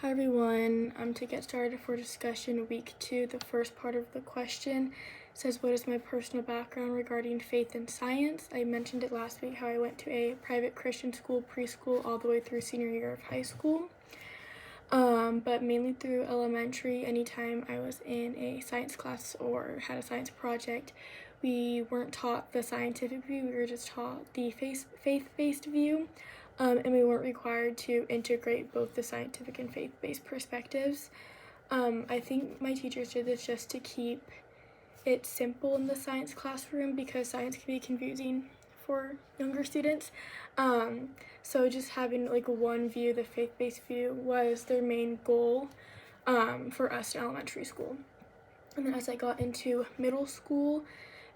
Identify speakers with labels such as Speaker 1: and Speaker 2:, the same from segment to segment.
Speaker 1: Hi everyone. To get started for discussion week 2, the first part of the question says, what is my personal background regarding faith and science? I mentioned it last week how I went to a private Christian school, preschool, all the way through senior year of high school. But mainly through elementary, anytime I was in a science class or had a science project, we weren't taught the scientific view, we were just taught the faith-based view. And we weren't required to integrate both the scientific and faith-based perspectives. I think my teachers did this just to keep it simple in the science classroom because science can be confusing for younger students. So just having like one view, the faith-based view, was their main goal for us in elementary school. And then as I got into middle school,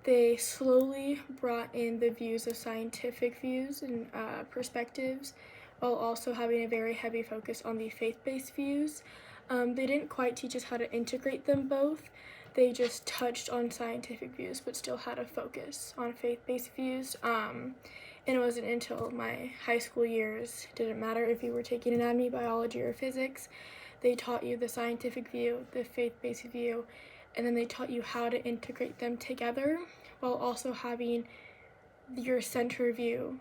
Speaker 1: they slowly brought in the views of scientific views and perspectives, while also having a very heavy focus on the faith-based views. They didn't quite teach us how to integrate them both. They just touched on scientific views, but still had a focus on faith-based views. And it wasn't until my high school years, it didn't matter if you were taking anatomy, biology, or physics, they taught you the scientific view, the faith-based view, and then they taught you how to integrate them together while also having your center view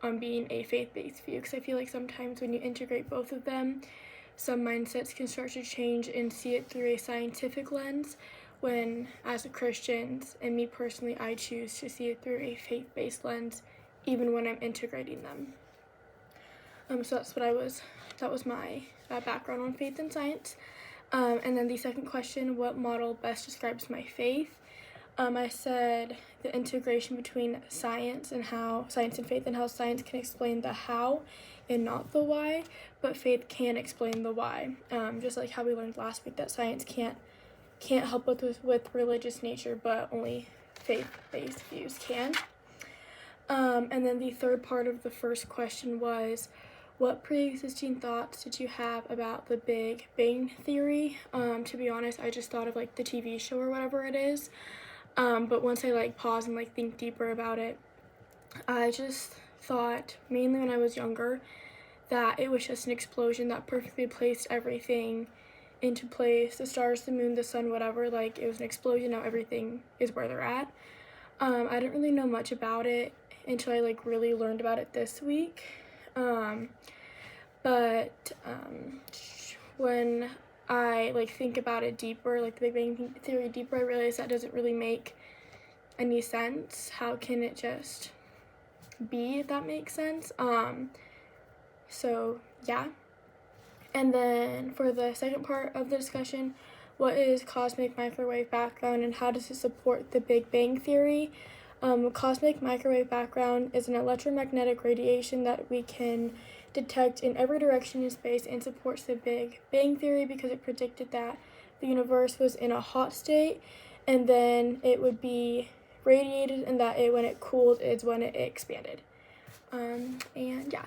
Speaker 1: on being a faith-based view. Because I feel like sometimes when you integrate both of them, some mindsets can start to change and see it through a scientific lens, when as a Christian, and me personally, I choose to see it through a faith-based lens even when I'm integrating them. So that was my background on faith and science. And then the second question, what model best describes my faith? I said the integration between science and faith, and how science can explain the how and not the why, but faith can explain the why. Just like how we learned last week that science can't help with religious nature, but only faith-based views can. And then the third part of the first question was, what pre-existing thoughts did you have about the Big Bang Theory? To be honest, I just thought of like the TV show or whatever it is. But once I pause and think deeper about it, I just thought, mainly when I was younger, that it was just an explosion that perfectly placed everything into place. The stars, the moon, the sun, whatever, it was an explosion, now everything is where they're at. I didn't really know much about it until I really learned about it this week. But when I think about it deeper, the Big Bang Theory deeper, I realize that doesn't really make any sense. How can it just be, if that makes sense? So yeah. And then for the second part of the discussion, what is cosmic microwave background and how does it support the Big Bang Theory? Cosmic microwave background is an electromagnetic radiation that we can detect in every direction in space and supports the Big Bang Theory because it predicted that the universe was in a hot state and then it would be radiated, and that when it cooled is when it expanded. And yeah,